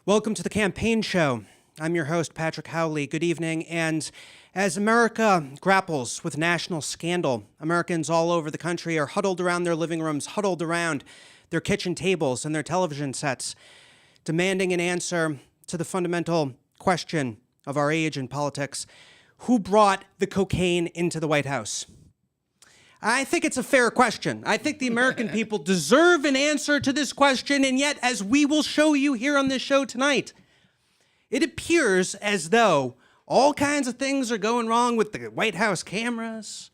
Welcome to the campaign show. I'm your host, Patrick Howley. Good evening. And as America grapples with national scandal, Americans all over the country are huddled around their living rooms, huddled around their kitchen tables and their television sets, demanding an answer to the fundamental question of our age in politics. Who brought the cocaine into the White House? I think it's a fair question. I think the American people deserve an answer to this question, and yet, as we will show you here on this show tonight, it appears as though all kinds of things are going wrong with the White House cameras.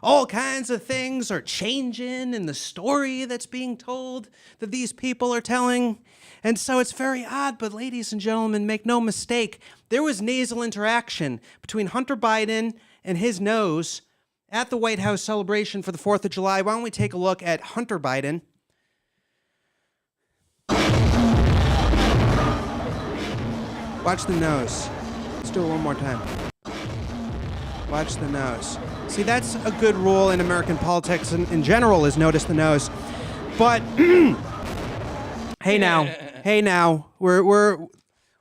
All kinds of things are changing in the story that's being told that these people are telling. And so it's very odd, but ladies and gentlemen, make no mistake, there was nasal interaction between Hunter Biden and his nose at the White House celebration for the 4th of July. Why don't we take a look at Hunter Biden? Watch the nose. Let's do it one more time. Watch the nose. See, that's a good rule in American politics in general, is notice the nose. But, hey now, we're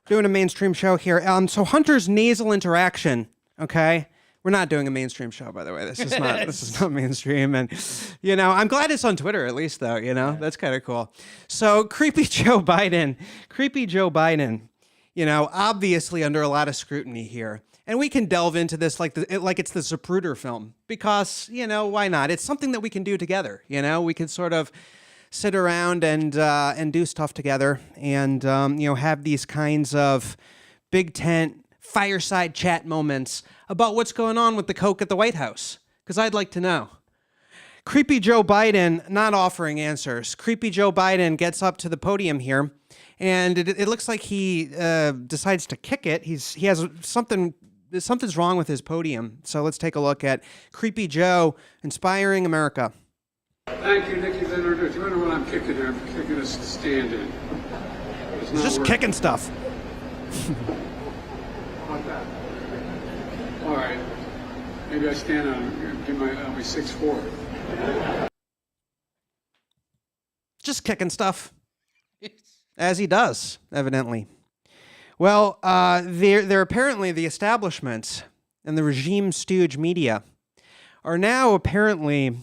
doing a mainstream show here. So Hunter's nasal interaction, okay? We're not doing a mainstream show, by the way. This is not mainstream. And, I'm glad it's on Twitter at least, though, That's kind of cool. So creepy Joe Biden, obviously under a lot of scrutiny here. And we can delve into this like it's the Zapruder film because, why not? It's something that we can do together, We can sort of sit around and do stuff together and, have these kinds of big tent fireside chat moments about what's going on with the coke at the White House, because I'd like to know. Creepy Joe Biden not offering answers. Creepy Joe Biden gets up to the podium here, and it looks like he decides to kick it. He has something's wrong with his podium. So let's take a look at Creepy Joe inspiring America. Thank you, Nikki Leonard. If you wonder what I'm kicking there, I'm kicking a stand-in. He's just kicking stuff. Like that. All right. Maybe I stand on. I'll be 6'4". Just kicking stuff, as he does, evidently. Well, they're apparently the establishment and the regime stooge media are now apparently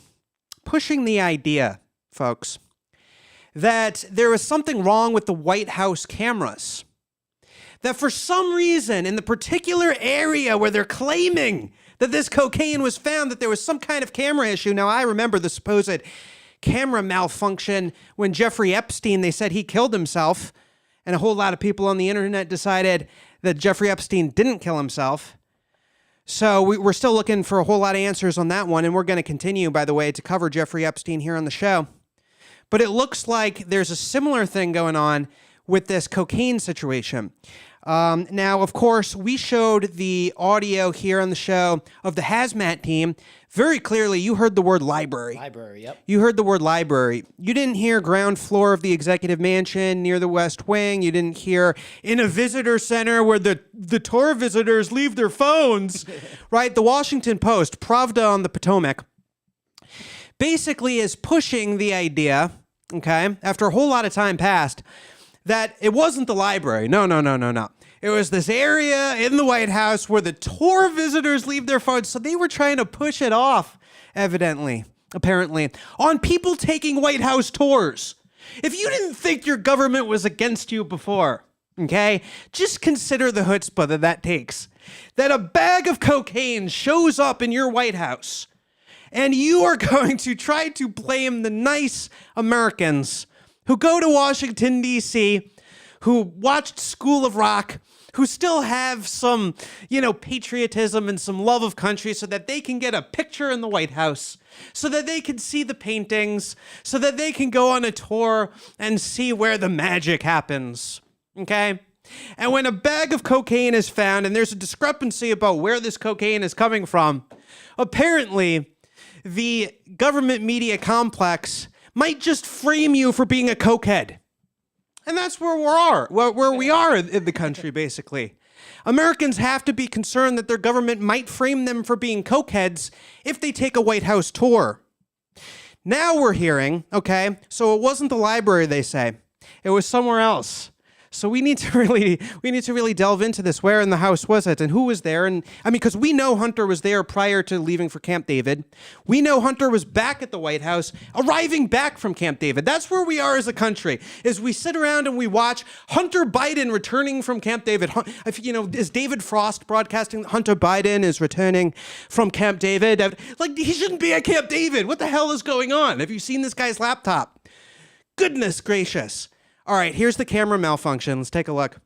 pushing the idea, folks, that there was something wrong with the White House cameras. That for some reason, in the particular area where they're claiming that this cocaine was found, that there was some kind of camera issue. Now, I remember the supposed camera malfunction when Jeffrey Epstein, they said he killed himself, and a whole lot of people on the internet decided that Jeffrey Epstein didn't kill himself. So we're still looking for a whole lot of answers on that one, and we're going to continue, by the way, to cover Jeffrey Epstein here on the show. But it looks like there's a similar thing going on with this cocaine situation. Now, of course, we showed the audio here on the show of the hazmat team. Very clearly, you heard the word library. Library, yep. You heard the word library. You didn't hear ground floor of the executive mansion near the West Wing. You didn't hear in a visitor center where the tour visitors leave their phones, right? The Washington Post, Pravda on the Potomac, basically is pushing the idea, okay, after a whole lot of time passed, that it wasn't the library. No. It was this area in the White House where the tour visitors leave their phones. So they were trying to push it off, apparently, on people taking White House tours. If you didn't think your government was against you before, okay, just consider the chutzpah that takes. That a bag of cocaine shows up in your White House, and you are going to try to blame the nice Americans who go to Washington, D.C., who watched School of Rock, who still have some, patriotism and some love of country so that they can get a picture in the White House, so that they can see the paintings, so that they can go on a tour and see where the magic happens, okay? And when a bag of cocaine is found and there's a discrepancy about where this cocaine is coming from, apparently the government media complex might just frame you for being a cokehead. And that's where we are in the country, basically. Americans have to be concerned that their government might frame them for being cokeheads if they take a White House tour. Now we're hearing, okay, so it wasn't the library, they say. It was somewhere else. So we need to really delve into this. Where in the house was it, and who was there? And I mean, because we know Hunter was there prior to leaving for Camp David. We know Hunter was back at the White House, arriving back from Camp David. That's where we are as a country. Is we sit around and we watch Hunter Biden returning from Camp David. Is David Frost broadcasting Hunter Biden is returning from Camp David? Like, he shouldn't be at Camp David. What the hell is going on? Have you seen this guy's laptop? Goodness gracious. All right, here's the camera malfunction. Let's take a look.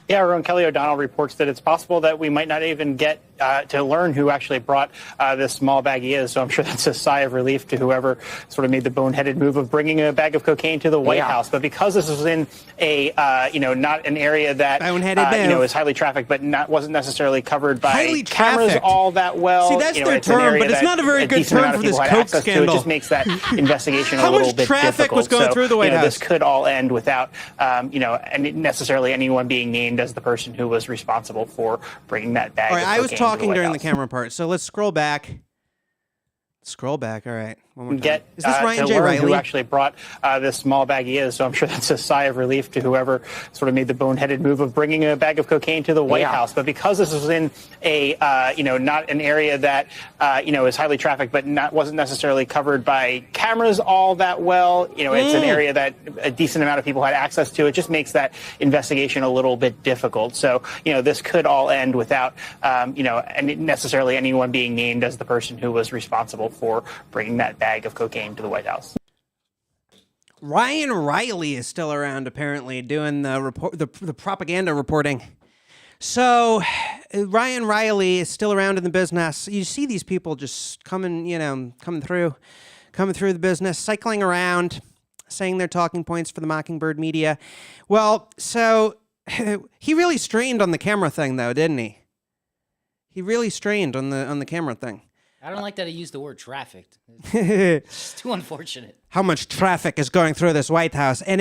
Yeah, our own Kelly O'Donnell reports that it's possible that we might not even get to learn who actually brought this small baggie is. So I'm sure that's a sigh of relief to whoever sort of made the boneheaded move of bringing a bag of cocaine to the White House. But because this was in a, not an area that, is highly trafficked, but wasn't necessarily covered by cameras all that well. See, that's their term, but it's not a very good term for this coke scandal. It just makes that investigation a little bit difficult. How much traffic was going through the White House? This could all end without, necessarily anyone being named as the person who was responsible for bringing that bag. All right, I was talking during the camera part, so let's scroll back. All right. One more time. Is this Ryan J. Riley? Who actually brought this small baggie is. So I'm sure that's a sigh of relief to whoever sort of made the boneheaded move of bringing a bag of cocaine to the White House. But because this was in a, not an area that, is highly trafficked, but wasn't necessarily covered by cameras all that well. It's an area that a decent amount of people had access to. It just makes that investigation a little bit difficult. So, this could all end without, necessarily anyone being named as the person who was responsible for bringing that bag of cocaine to the White House. Ryan Riley is still around, apparently, doing the propaganda reporting. So Ryan Riley is still around in the business. You see these people just coming through the business, cycling around, saying their talking points for the Mockingbird media. Well, so he really strained on the camera thing, though, didn't he? He really strained on the camera thing. I don't like that he used the word trafficked. It's too unfortunate. How much traffic is going through this White House. And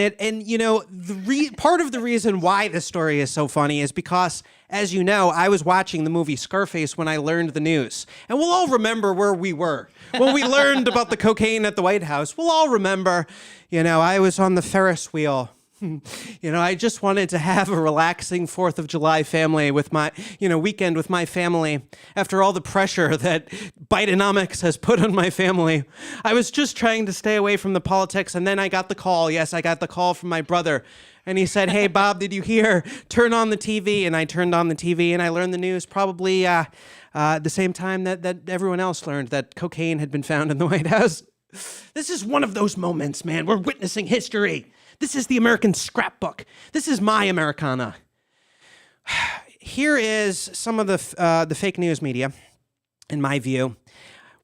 part of the reason why this story is so funny is because, as you know, I was watching the movie Scarface when I learned the news. And we'll all remember where we were when we learned about the cocaine at the White House. We'll all remember, I was on the Ferris wheel. I just wanted to have a relaxing 4th of July family with my, weekend with my family after all the pressure that Bidenomics has put on my family. I was just trying to stay away from the politics, and then I got the call. Yes, I got the call from my brother, and he said, "Hey, Bob, did you hear? Turn on the TV." And I turned on the TV, and I learned the news probably the same time that everyone else learned that cocaine had been found in the White House. This is one of those moments, man. We're witnessing history. This is the American scrapbook. This is my Americana. Here is some of the fake news media, in my view.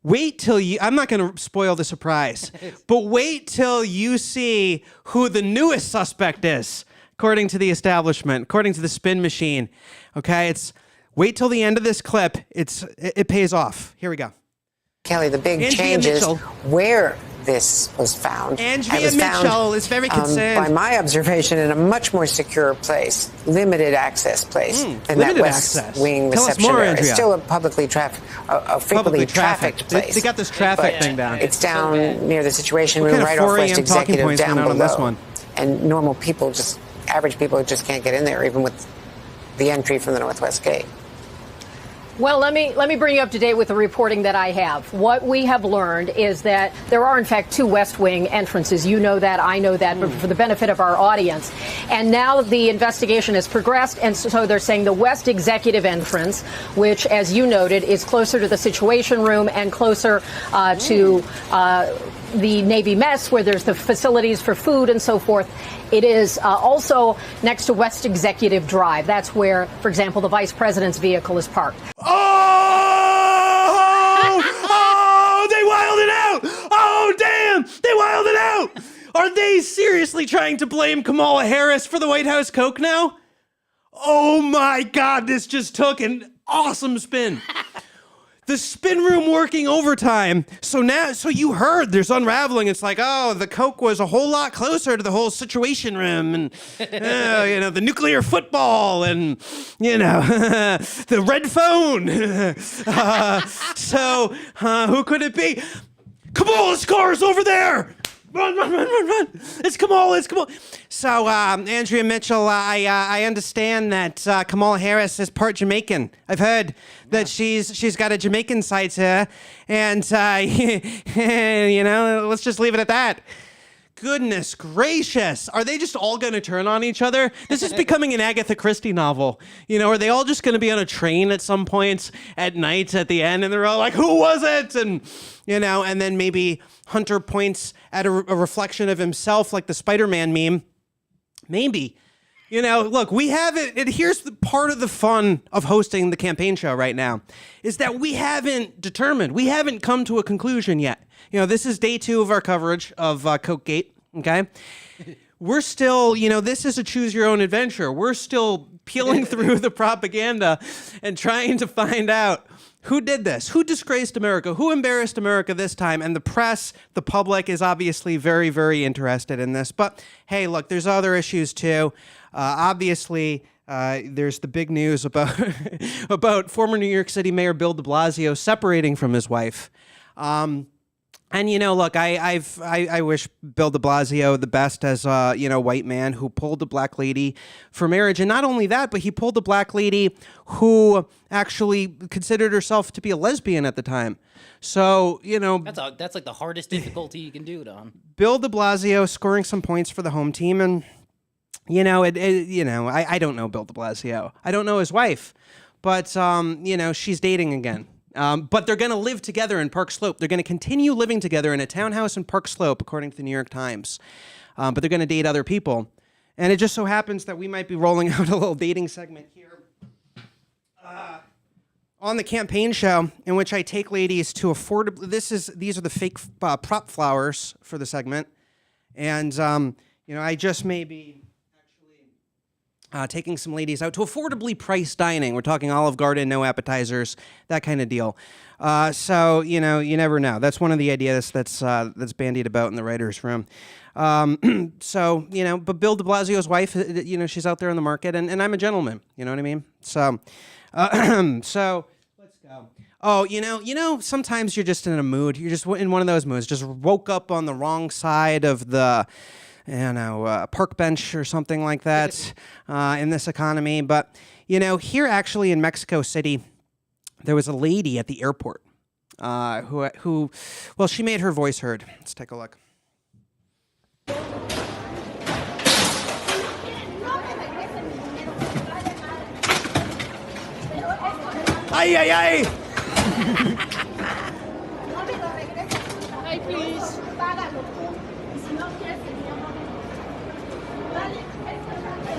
Wait till I'm not going to spoil the surprise, but wait till you see who the newest suspect is, according to the establishment, according to the spin machine. Okay, wait till the end of this clip. It pays off. Here we go. Kelly, the big change is where this was found. Andrea Mitchell is very concerned. By my observation, in a much more secure place, limited access place than that West Wing reception area. It's still a frequently trafficked place. They got this traffic thing down. It's down near the Situation Room, right off West Executive, down below. On this one? And normal people, average people, just can't get in there, even with the entry from the Northwest Gate. Well, let me bring you up to date with the reporting that I have. What we have learned is that there are, in fact, 2 West Wing entrances. You know that, I know that, but for the benefit of our audience. And now the investigation has progressed, and so they're saying the West Executive entrance, which, as you noted, is closer to the Situation Room and closer to the Navy mess, where there's the facilities for food and so forth. It is also next to West Executive Drive. That's where, for example, the vice president's vehicle is parked. Oh, they wiled it out. Oh, damn, they wiled it out. Are they seriously trying to blame Kamala Harris for the White House coke now? Oh my God, this just took an awesome spin. The spin room working overtime. So you heard there's unraveling. It's like, the coke was a whole lot closer to the whole Situation Room and, the nuclear football and, the red phone. Who could it be? Kamala's car is over there. Run, run, run, run, run. It's Kamala, it's Kamala. So, Andrea Mitchell, I understand that Kamala Harris is part Jamaican. I've heard that she's got a Jamaican side to her. And, you know, let's just leave it at that. Goodness gracious. Are they just all going to turn on each other? This is becoming an Agatha Christie novel. You know, are they all just going to be on a train at some points at night at the end and they're all like, who was it? And, you know, and then maybe Hunter points at a reflection of himself like the Spider-Man meme. Maybe. You know, look, we haven't, and here's the part of the fun of hosting the campaign show right now, is that we haven't determined, we haven't come to a conclusion yet. You know, this is day 2 of our coverage of Cokegate, okay? We're still, you know, this is a choose your own adventure. We're still peeling through the propaganda and trying to find out who did this, who disgraced America, who embarrassed America this time. And the press, the public is obviously very, very interested in this. But hey, look, there's other issues too. Obviously, there's the big news about about former New York City Mayor Bill de Blasio separating from his wife. And, you know, look, I wish Bill de Blasio the best as a, you know, white man who pulled a black lady for marriage. And not only that, but he pulled a black lady who actually considered herself to be a lesbian at the time. So, you know, that's like the hardest difficulty you can do, Don. Bill de Blasio scoring some points for the home team. And, you know, I don't know Bill de Blasio. I don't know his wife. But, you know, she's dating again. But they're going to live together in Park Slope. They're going to continue living together in a townhouse in Park Slope, according to the New York Times. But they're going to date other people. And it just so happens that we might be rolling out a little dating segment here on the campaign show in which I take ladies to affordably... These are the fake prop flowers for the segment. And, you know, I just may be... taking some ladies out to affordably priced dining. We're talking Olive Garden, no appetizers, that kind of deal. So, you know, you never know. That's one of the ideas that's bandied about in the writer's room. So, you know, but Bill de Blasio's wife, you know, she's out there in the market, and I'm a gentleman. You know what I mean? So, so let's go. Oh, you know, sometimes you're just in a mood. You're just in one of those moods. Just woke up on the wrong side of the... a park bench or something like that in this economy. But, you know, here actually in Mexico City, there was a lady at the airport who, well, she made her voice heard. Let's take a look. Ay, ay, ay! Ay, please.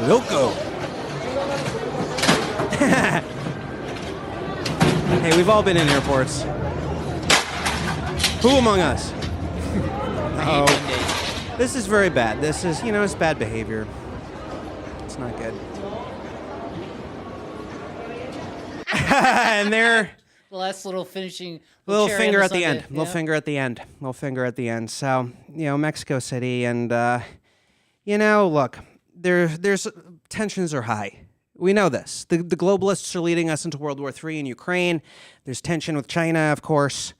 Loco. Hey, we've all been in airports. Who among us? Oh, this is very bad. This is, you know, it's bad behavior. It's not good. And there. Last little finishing. Little finger at the end. Little finger at the end. Little finger at the end. So, you know, Mexico City, and you know, look. There's tensions are high. We know this. The globalists are leading us into World War III in Ukraine. There's tension with China, of course.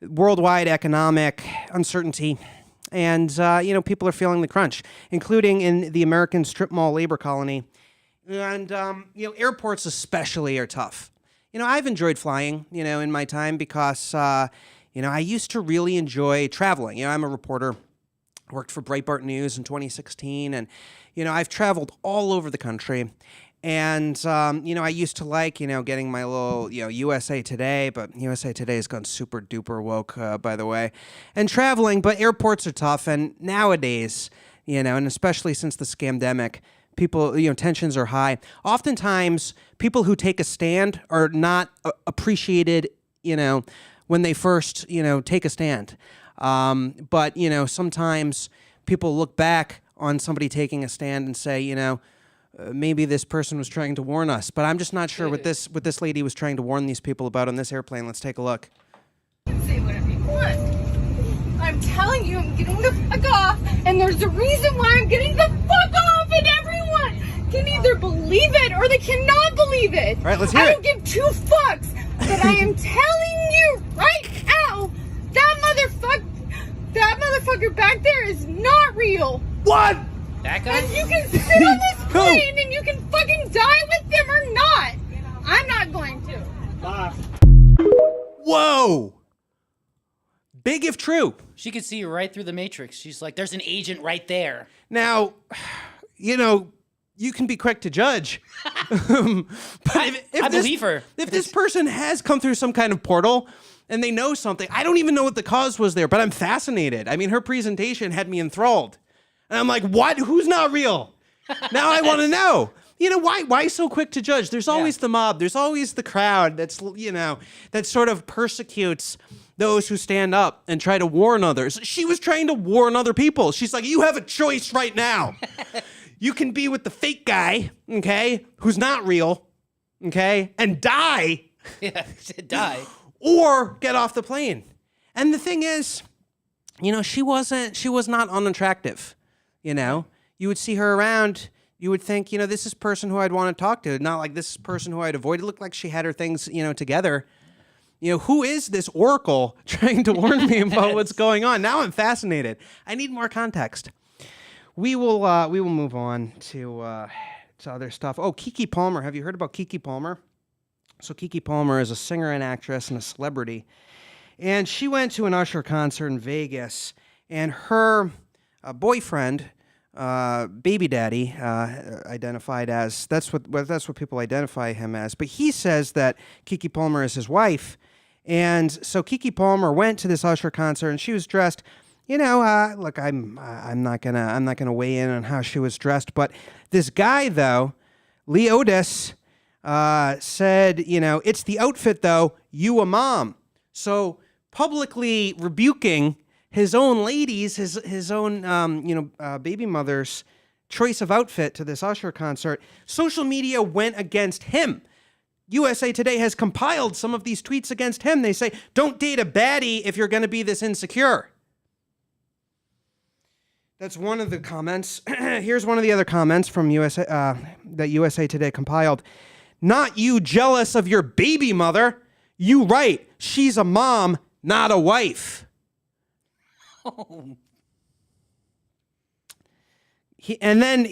Worldwide economic uncertainty. And, you know, people are feeling the crunch, including in the American strip mall labor colony. And, you know, airports especially are tough. You know, I've enjoyed flying, you know, in my time because, you know, I used to really enjoy traveling. You know, I'm a reporter. Worked for Breitbart News in 2016, and, you know, I've traveled all over the country, and, you know, I used to like, you know, getting my little, you know, USA Today, but USA Today has gone super duper woke, by the way, and traveling, but airports are tough, and nowadays, you know, and especially since the scamdemic, people, you know, tensions are high. Oftentimes, people who take a stand are not appreciated, you know, when they first, you know, take a stand. But, you know, sometimes people look back on somebody taking a stand and say, you know, maybe this person was trying to warn us. But I'm just not sure what this lady was trying to warn these people about on this airplane. Let's take a look. Say whatever you want. I'm telling you, I'm getting the fuck off, and there's a reason why I'm getting the fuck off, and everyone can either believe it or they cannot believe it. All right, let's hear it. I don't give 2 fucks, but I am telling you right now, that motherfucker back there is not real. What? That guy? And you can sit on this plane and you can fucking die with them or not. I'm not going to. Bye. Whoa. Big if true. She could see right through the matrix. She's like, there's an agent right there. Now, you can be quick to judge. But I believe her. If this person has come through some kind of portal and they know something, I don't even know what the cause was there, but I'm fascinated. I mean, her presentation had me enthralled. And I'm like, what? Who's not real? Now I want to know. Why so quick to judge? There's always the mob. There's always the crowd that sort of persecutes those who stand up and try to warn others. She was trying to warn other people. She's like, you have a choice right now. You can be with the fake guy, okay, who's not real, okay, and die. Yeah, die. Or get off the plane. And the thing is, she was not unattractive, You would see her around, you would think, this is a person who I'd want to talk to, not like this person who I'd avoid. It looked like she had her things, together. Who is this oracle trying to warn me about what's going on? Now I'm fascinated. I need more context. We will move on to other stuff. Oh, Keke Palmer. Have you heard about Keke Palmer? So Keke Palmer is a singer and actress and a celebrity. And she went to an Usher concert in Vegas, and her boyfriend, baby daddy, identified as, that's what people identify him as. But he says that Keke Palmer is his wife. And so Keke Palmer went to this Usher concert, and she was dressed. Look, I'm not gonna weigh in on how she was dressed, but this guy though, Leotis, said, it's the outfit though. You a mom, so publicly rebuking his own ladies, his own baby mother's choice of outfit to this Usher concert. Social media went against him. USA Today has compiled some of these tweets against him. They say, "Don't date a baddie if you're going to be this insecure." That's one of the comments. Here's one of the other comments from that USA Today compiled. "Not you jealous of your baby mother. You right. She's a mom, not a wife." Oh.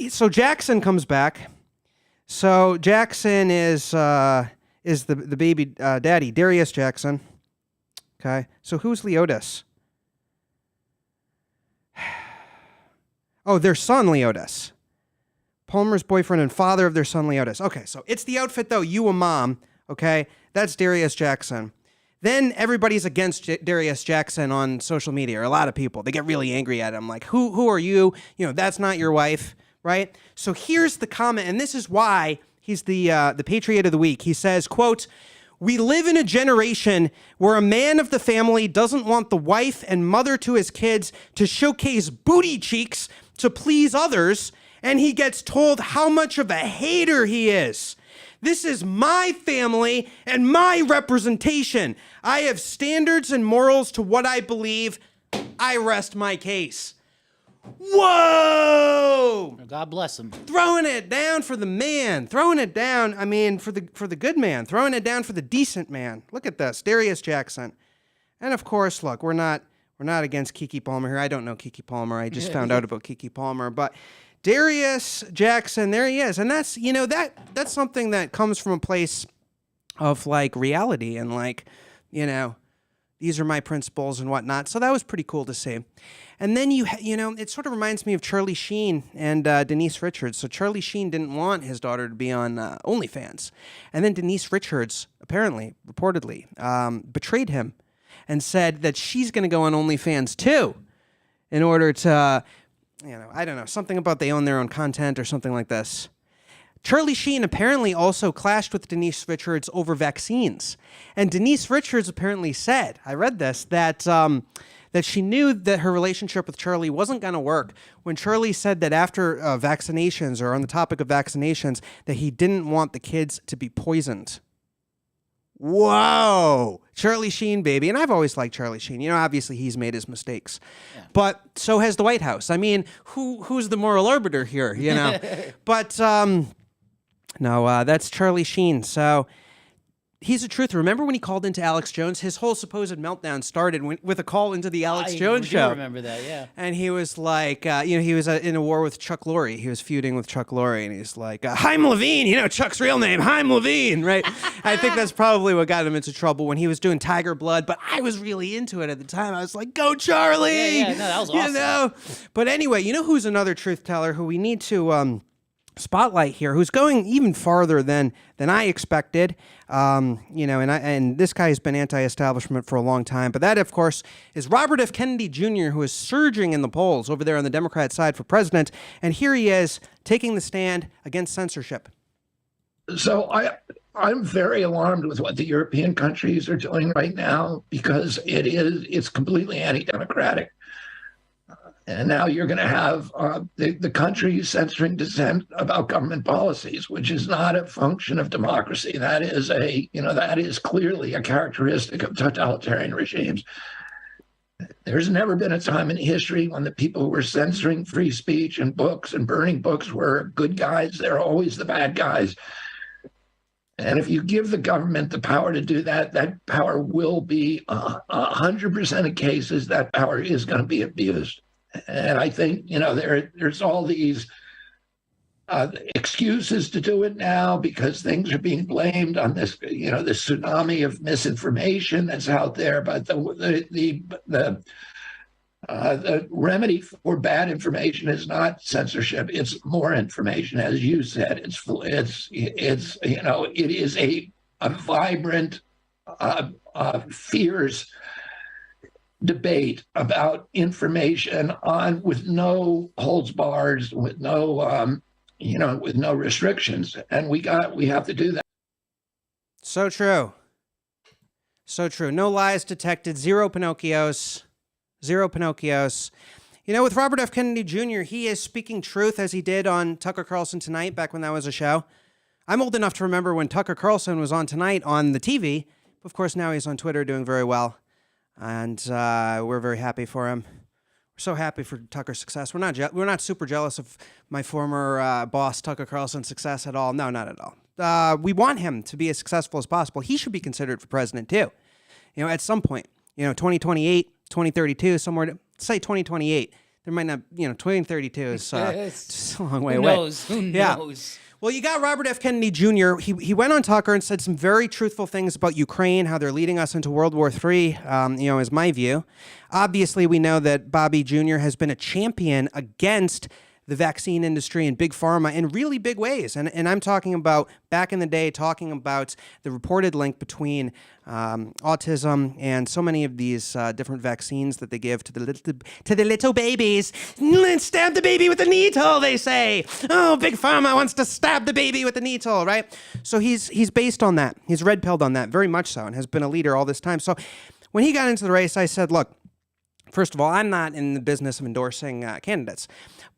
So Jackson comes back. So Jackson is the baby daddy, Darius Jackson. Okay. So who's Leotis? Oh, their son, Leotis. Palmer's boyfriend and father of their son, Leotis. Okay, so it's the outfit, though. You a mom, okay? That's Darius Jackson. Then everybody's against Darius Jackson on social media, or a lot of people. They get really angry at him, like, who are you? That's not your wife, right? So here's the comment, and this is why he's the Patriot of the Week. He says, quote, "We live in a generation where a man of the family doesn't want the wife and mother to his kids to showcase booty cheeks to please others, and he gets told how much of a hater he is. This is my family and my representation. I have standards and morals to what I believe. I rest my case." Whoa! God bless him. Throwing it down for the man. Throwing it down, for the good man. Throwing it down for the decent man. Look at this, Darius Jackson. And of course, look, we're not against Keke Palmer here. I don't know Keke Palmer. I just found out about Keke Palmer. But Darius Jackson, there he is. And that's, that's something that comes from a place of like reality and like, these are my principles and whatnot. So that was pretty cool to see. And then it sort of reminds me of Charlie Sheen and Denise Richards. So Charlie Sheen didn't want his daughter to be on OnlyFans. And then Denise Richards, reportedly, betrayed him and said that she's going to go on OnlyFans too in order to, I don't know, something about they own their own content or something like this. Charlie Sheen apparently also clashed with Denise Richards over vaccines. And Denise Richards apparently said, I read this, that she knew that her relationship with Charlie wasn't going to work when Charlie said that after vaccinations, or on the topic of vaccinations, that he didn't want the kids to be poisoned. Whoa! Charlie Sheen, baby. And I've always liked Charlie Sheen. Obviously he's made his mistakes. Yeah. But so has the White House. I mean, who's the moral arbiter here, But, no, that's Charlie Sheen. So he's a truth. Remember when he called into Alex Jones? His whole supposed meltdown started with a call into the Alex Jones show. I remember that, yeah. And he was like, he was in a war with Chuck Lorre. He was feuding with Chuck Lorre, and he's like, Haim Levine, Chuck's real name, Haim Levine, right? I think that's probably what got him into trouble when he was doing Tiger Blood, but I was really into it at the time. I was like, go Charlie! Yeah, no, that was awesome. But anyway, who's another truth teller who we need to spotlight here, who's going even farther than I expected, and this guy has been anti-establishment for a long time. But that, of course, is Robert F. Kennedy Jr., who is surging in the polls over there on the Democrat side for president. And here he is taking the stand against censorship. So I'm very alarmed with what the European countries are doing right now, because it's completely anti-democratic. And now you're going to have the country censoring dissent about government policies, which is not a function of democracy. That is clearly a characteristic of totalitarian regimes. There's never been a time in history when the people who were censoring free speech and books and burning books were good guys. They're always the bad guys. And if you give the government the power to do that, that power will be 100% of cases, that power is going to be abused. And I think, there's all these excuses to do it now because things are being blamed on this, this tsunami of misinformation that's out there. But the remedy for bad information is not censorship; it's more information, as you said. It is a vibrant, fierce debate about information with no holds bars, with no restrictions, and we have to do that. So true. No lies detected. Zero Pinocchios. With Robert F. Kennedy Jr., he is speaking truth as he did on Tucker Carlson Tonight back when that was a show. I'm old enough to remember when Tucker Carlson was on Tonight on the TV. Of course, now he's on Twitter doing very well. And we're very happy for him. We're so happy for Tucker's success. We're not super jealous of my former boss, Tucker Carlson's success at all. No, not at all. We want him to be as successful as possible. He should be considered for president, too. At some point, 2028, 2032, somewhere, say 2028. There might not, 2032 is just a long way away. Who knows? Well, you got Robert F. Kennedy Jr. He went on Tucker and said some very truthful things about Ukraine, how they're leading us into World War III, is my view. Obviously, we know that Bobby Jr. has been a champion against the vaccine industry and big pharma in really big ways. And I'm talking about back in the day, talking about the reported link between autism and so many of these different vaccines that they give to the little babies. Let's stab the baby with a needle, they say. Oh, big pharma wants to stab the baby with a needle, right? So he's based on that. He's red-pilled on that, very much so, and has been a leader all this time. So when he got into the race, I said, look, first of all, I'm not in the business of endorsing candidates,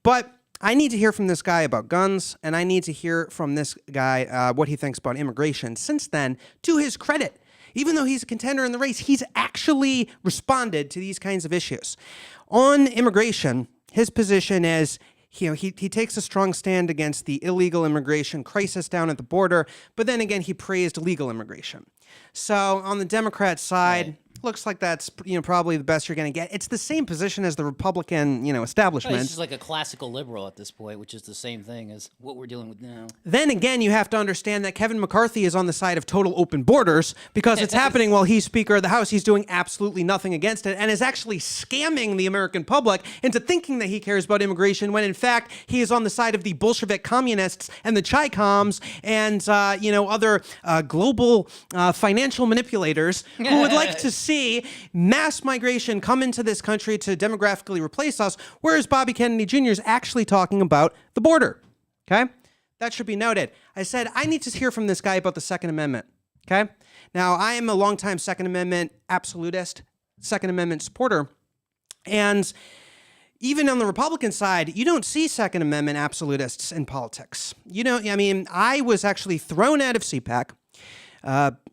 but I need to hear from this guy about guns, and I need to hear from this guy what he thinks about immigration. Since then, to his credit, even though he's a contender in the race, he's actually responded to these kinds of issues. On immigration, his position is, he takes a strong stand against the illegal immigration crisis down at the border, but then again, he praised legal immigration. So on the Democrat side, Right. Looks like that's probably the best you're going to get. It's the same position as the Republican establishment. He's just like a classical liberal at this point, which is the same thing as what we're dealing with now. Then again, you have to understand that Kevin McCarthy is on the side of total open borders because it's happening while he's Speaker of the House. He's doing absolutely nothing against it and is actually scamming the American public into thinking that he cares about immigration when in fact he is on the side of the Bolshevik communists and the Chi-Coms and other global financial manipulators who would like to see mass migration come into this country to demographically replace us, whereas Bobby Kennedy Jr. is actually talking about the border. Okay? That should be noted. I said, I need to hear from this guy about the Second Amendment. Okay? Now, I am a longtime Second Amendment absolutist, Second Amendment supporter, and even on the Republican side, you don't see Second Amendment absolutists in politics. I was actually thrown out of CPAC,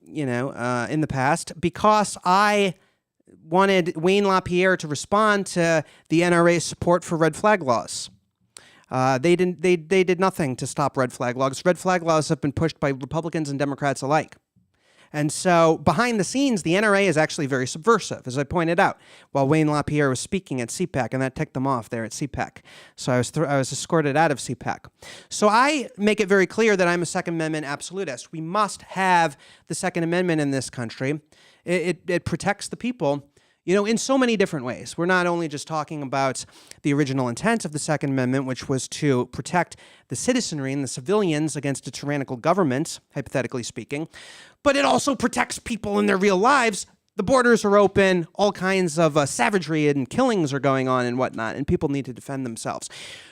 in the past because I wanted Wayne LaPierre to respond to the NRA's support for red flag laws. They did nothing to stop red flag laws. Red flag laws have been pushed by Republicans and Democrats alike. And so behind the scenes, the NRA is actually very subversive, as I pointed out, while Wayne LaPierre was speaking at CPAC, and that ticked them off there at CPAC. So I was escorted out of CPAC. So I make it very clear that I'm a Second Amendment absolutist. We must have the Second Amendment in this country. It protects the people, in so many different ways. We're not only just talking about the original intent of the Second Amendment, which was to protect the citizenry and the civilians against a tyrannical government, hypothetically speaking, but it also protects people in their real lives. The borders are open, all kinds of savagery and killings are going on and whatnot, and people need to defend themselves.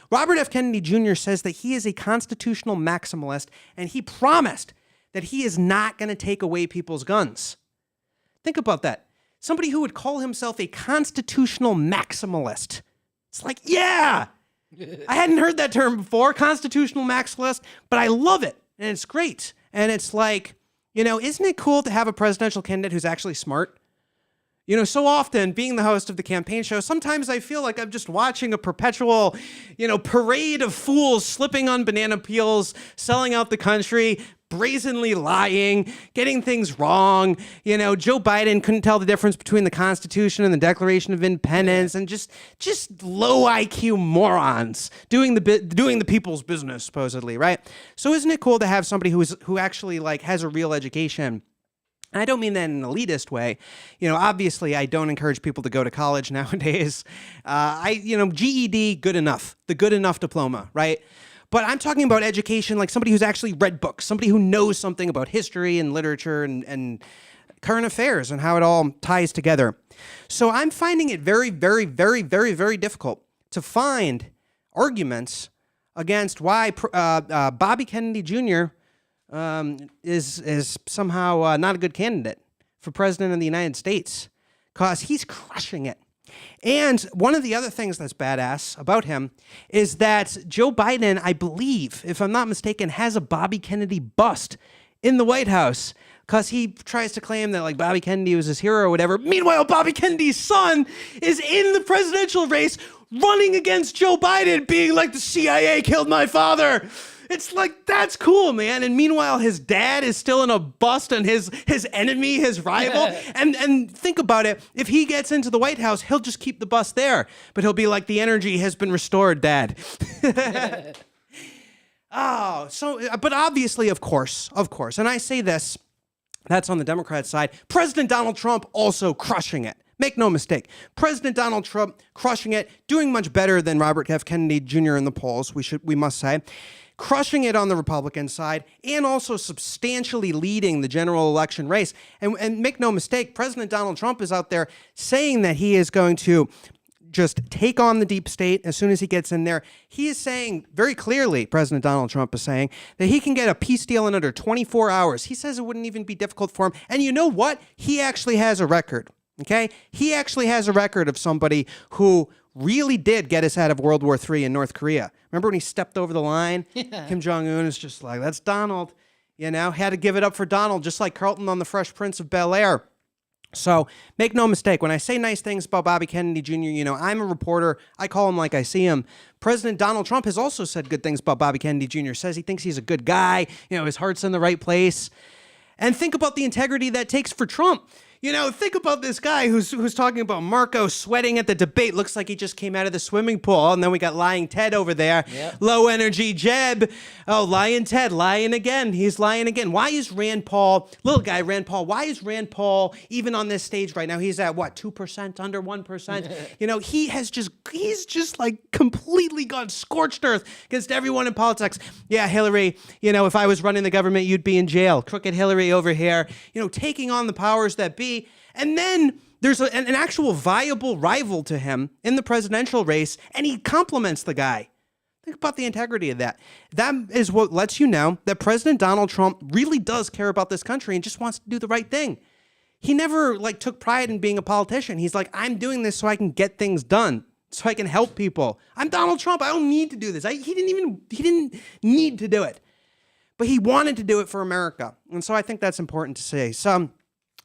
Robert F. Kennedy Jr. says that he is a constitutional maximalist, and he promised that he is not going to take away people's guns. Think about that. Somebody who would call himself a constitutional maximalist. It's like, yeah! I hadn't heard that term before, constitutional maximalist, but I love it, and it's great. And it's like, isn't it cool to have a presidential candidate who's actually smart? So often, being the host of the campaign show, sometimes I feel like I'm just watching a perpetual, parade of fools slipping on banana peels, selling out the country, brazenly lying, getting things wrong. Joe Biden couldn't tell the difference between the Constitution and the Declaration of Independence, and just low IQ morons doing the people's business, supposedly, right? So isn't it cool to have somebody who actually has a real education? And I don't mean that in an elitist way. Obviously, I don't encourage people to go to college nowadays. GED, good enough. The good enough diploma, right? But I'm talking about education like somebody who's actually read books, somebody who knows something about history and literature and current affairs and how it all ties together. So I'm finding it very, very, very, very, very difficult to find arguments against why Bobby Kennedy Jr. Is somehow not a good candidate for president of the United States, because he's crushing it. And one of the other things that's badass about him is that Joe Biden, I believe, if I'm not mistaken, has a Bobby Kennedy bust in the White House, because he tries to claim that Bobby Kennedy was his hero or whatever. Meanwhile, Bobby Kennedy's son is in the presidential race running against Joe Biden, being like, the CIA killed my father. It's like, that's cool, man. And meanwhile, his dad is still in a bust on his enemy, his rival. And think about it. If he gets into the White House, he'll just keep the bust there. But he'll be like, the energy has been restored, Dad. But obviously, of course. And I say this, that's on the Democrat side. President Donald Trump also crushing it. Make no mistake. President Donald Trump crushing it, doing much better than Robert F. Kennedy Jr. in the polls, we must say. Crushing it on the Republican side, and also substantially leading the general election race. And make no mistake, President Donald Trump is out there saying that he is going to just take on the deep state as soon as he gets in there. He is saying very clearly, President Donald Trump is saying, that he can get a peace deal in under 24 hours. He says it wouldn't even be difficult for him. And you know what? He actually has a record, okay? He actually has a record of somebody who really did get us out of World War III in North Korea. Remember when he stepped over the line? Yeah. Kim Jong-un is just like, that's Donald. Had to give it up for Donald, just like Carlton on The Fresh Prince of Bel-Air. So make no mistake, when I say nice things about Bobby Kennedy Jr., I'm a reporter. I call him like I see him. President Donald Trump has also said good things about Bobby Kennedy Jr., says he thinks he's a good guy, his heart's in the right place. And think about the integrity that takes for Trump. Think about this guy who's talking about Marco sweating at the debate. Looks like he just came out of the swimming pool. And then we got Lying Ted over there. Yep. Low energy Jeb. Oh, Lying Ted, lying again. He's lying again. Why is Rand Paul, little guy Rand Paul, why is Rand Paul even on this stage right now? He's at what, 2%, under 1%? He's just like completely gone scorched earth against everyone in politics. Yeah, Hillary, if I was running the government, you'd be in jail. Crooked Hillary over here, taking on the powers that be. And then there's an actual viable rival to him in the presidential race, and he compliments the guy. Think about the integrity of that. That is what lets you know that President Donald Trump really does care about this country and just wants to do the right thing. He never took pride in being a politician. He's like, I'm doing this so I can get things done, so I can help people. I'm Donald Trump. I don't need to do this. He didn't need to do it, but he wanted to do it for America. And so I think that's important to say. So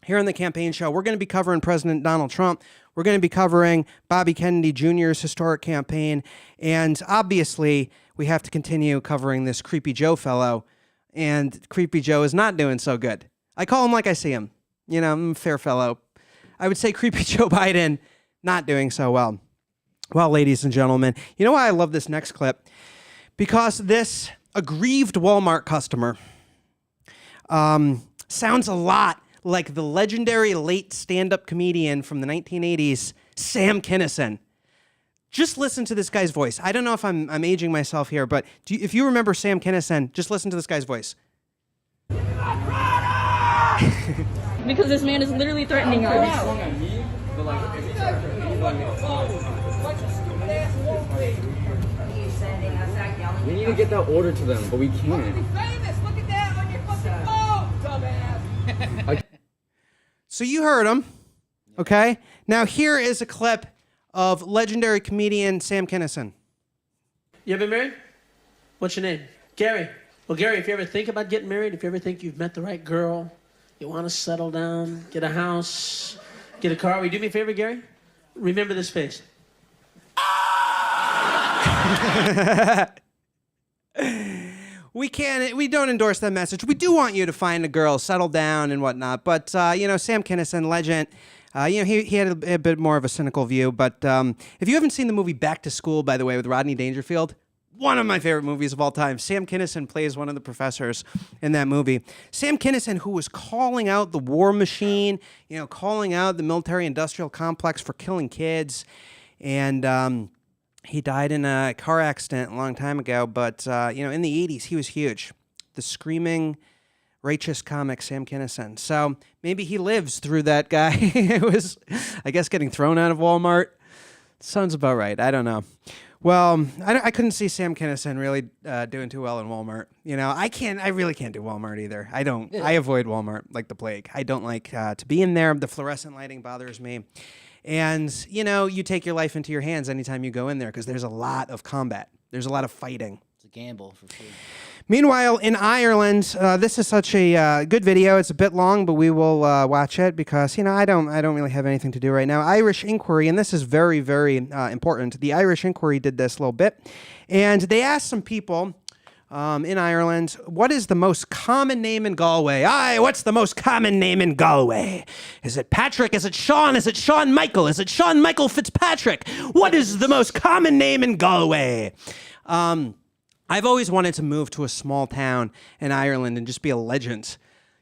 here on the campaign show, we're going to be covering President Donald Trump. We're going to be covering Bobby Kennedy Jr.'s historic campaign. And obviously, we have to continue covering this Creepy Joe fellow. And Creepy Joe is not doing so good. I call him like I see him. You know, I'm a fair fellow. I would say creepy Joe Biden, not doing so well. Well, ladies and gentlemen, you know why I love this next clip? Because this aggrieved Walmart customer sounds a lot like the legendary late stand-up comedian from the 1980s, Sam Kinison. Just listen to this guy's voice. I don't know if I'm aging myself here, but if you remember Sam Kinison, just listen to this guy's voice. Because this man is literally threatening us. We need to get that order to them, but we can't. Look at that on your fucking phone, dumbass. So you heard him, okay? Now here is a clip of legendary comedian Sam Kinison. You ever been married? What's your name? Gary. Well, Gary, if you ever think about getting married, if you ever think you've met the right girl, you want to settle down, get a house, get a car, will you do me a favor, Gary? Remember this face. We don't endorse that message. We do want you to find a girl, settle down and whatnot. But, Sam Kinison, legend, he had a bit more of a cynical view. But if you haven't seen the movie Back to School, by the way, with Rodney Dangerfield, one of my favorite movies of all time. Sam Kinison plays one of the professors in that movie. Sam Kinison, who was calling out the war machine, calling out the military-industrial complex for killing kids. And he died in a car accident a long time ago. But, in the 80s, he was huge. The screaming, righteous comic Sam Kinison. So maybe he lives through that guy who was, I guess, getting thrown out of Walmart. Sounds about right. I don't know. Well, I couldn't see Sam Kinison really doing too well in Walmart. I really can't do Walmart either. I don't. I avoid Walmart like the plague. I don't like to be in there. The fluorescent lighting bothers me. And, you take your life into your hands anytime you go in there because there's a lot of combat. There's a lot of fighting. It's a gamble for sure. Meanwhile, in Ireland, this is such a good video. It's a bit long, but we will watch it because, I don't really have anything to do right now. Irish Inquiry, and this is very, very important. The Irish Inquiry did this a little bit, and they asked some people in Ireland, what is the most common name in Galway? What's the most common name in Galway? Is it Patrick? Is it Sean? Is it Sean Michael? Is it Sean Michael Fitzpatrick? What is the most common name in Galway? I've always wanted to move to a small town in Ireland and just be a legend.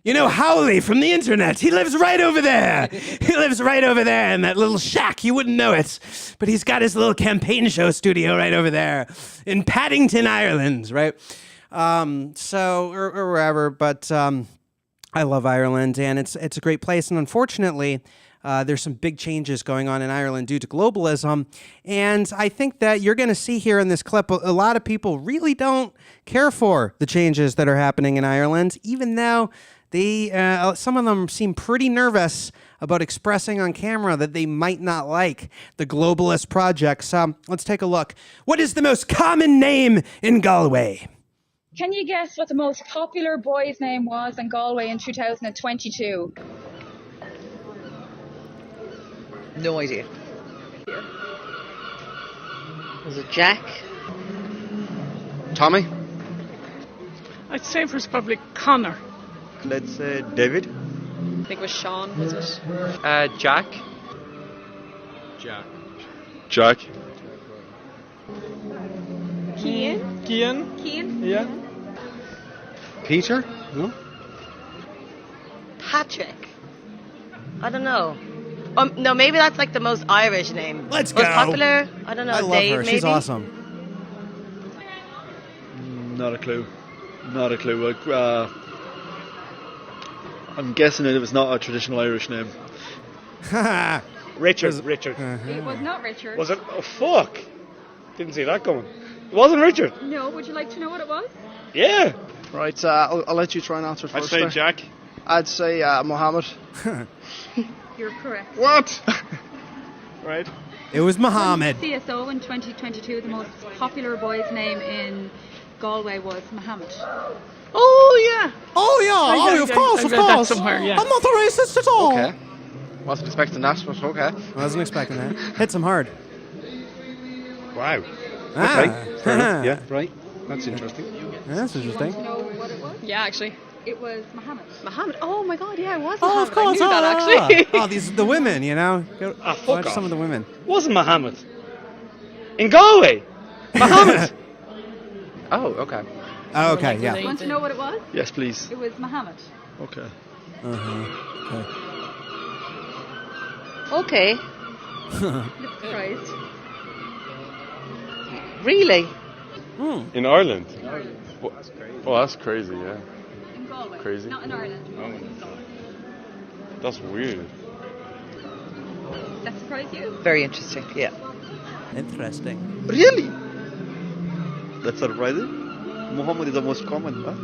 Howley from the internet, he lives right over there. He lives right over there in that little shack. You wouldn't know it, but he's got his little campaign show studio right over there in Paddington, Ireland, right? Or wherever, but I love Ireland, and it's a great place, and unfortunately, there's some big changes going on in Ireland due to globalism. And I think that you're going to see here in this clip, a lot of people really don't care for the changes that are happening in Ireland, even though some of them seem pretty nervous about expressing on camera that they might not like the globalist project. So let's take a look. What is the most common name in Galway? Can you guess what the most popular boy's name was in Galway in 2022? No idea. Was it Jack? Tommy? I'd say it was probably Connor. Let's say David. I think it was Sean, was it? Jack. Jack. Cian? Yeah. Peter? No? Patrick. I don't know. No, maybe that's like the most Irish name. Let's most go. Popular. I don't know. I love Dave, her. maybe? She's awesome. Not a clue. I'm guessing it was not a traditional Irish name. Richard. It was not Richard. Was it? Oh, fuck. Didn't see that coming. It wasn't Richard. No, would you like to know what it was? Yeah. Right, I'll let you try and answer first. I'd say Jack. I'd say Mohammed. You're correct. What? Right. It was Mohammed. CSO in 2022, the most popular boy's name in Galway was Mohammed. Oh, yeah. Of course. That somewhere, yeah. I'm not a racist at all. Okay. Wasn't expecting that, but okay. Wasn't expecting that. Hits him hard. Wow. Okay. Fair enough. Yeah, right. That's interesting. That's interesting. Do you know what it was? Yeah, actually. It was Muhammad. Muhammad. Oh my God, yeah, it was Oh, Muhammad. of course. I knew that actually. Oh, these the women, you know. Go fuck watch off. some of the women. It wasn't Muhammad. In Galway. Muhammad. Oh, okay. Oh, okay, yeah. Do you want to know what it was? Yes, please. It was Muhammad. Okay. Okay. Surprised. Really? In Ireland? In Ireland. Oh, that's crazy, yeah. In Galway. Crazy. Not in Ireland. That's weird. That surprised you? Very interesting, yeah. Interesting. Really? That's surprising. Muhammad is the most common, huh?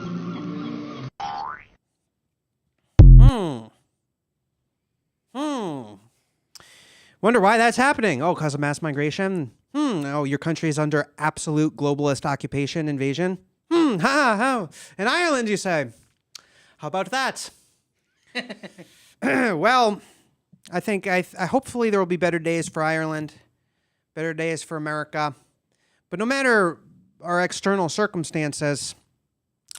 Wonder why that's happening. Oh, because of mass migration? Oh, your country is under absolute globalist occupation, invasion? How? In Ireland, you say? How about that? Well, I think hopefully there will be better days for Ireland, better days for America. But no matter our external circumstances,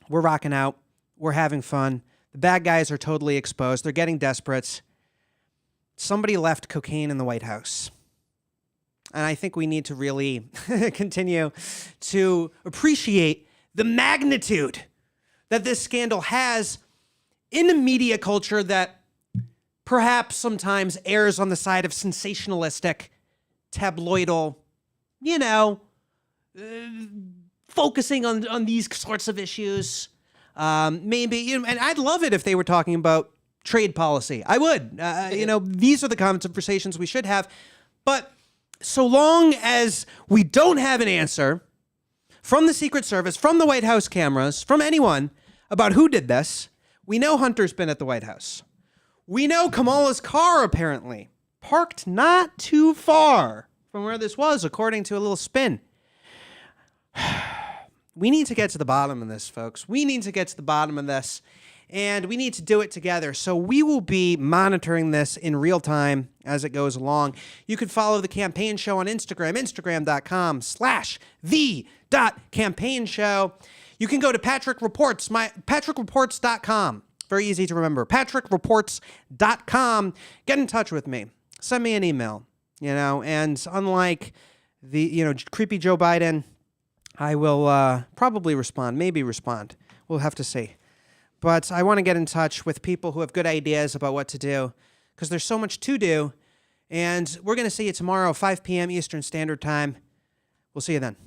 we're rocking out. We're having fun. The bad guys are totally exposed. They're getting desperate. Somebody left cocaine in the White House. And I think we need to really continue to appreciate the magnitude that this scandal has in a media culture that perhaps sometimes errs on the side of sensationalistic, tabloidal, focusing on these sorts of issues. Maybe, and I'd love it if they were talking about trade policy. I would. These are the conversations we should have. But so long as we don't have an answer from the Secret Service, from the White House cameras, from anyone about who did this, we know Hunter's been at the White House. We know Kamala's car apparently parked not too far from where this was, according to a little spin. We need to get to the bottom of this, folks. We need to get to the bottom of this, and we need to do it together. So we will be monitoring this in real time as it goes along. You can follow the campaign show on Instagram, instagram.com/the.campaignshow. You can go to Patrick Reports, patrickreports.com. Very easy to remember. patrickreports.com. Get in touch with me. Send me an email, and unlike the, creepy Joe Biden, I will probably respond, maybe respond. We'll have to see. But I want to get in touch with people who have good ideas about what to do, because there's so much to do. And we're going to see you tomorrow, 5 p.m. Eastern Standard Time. We'll see you then.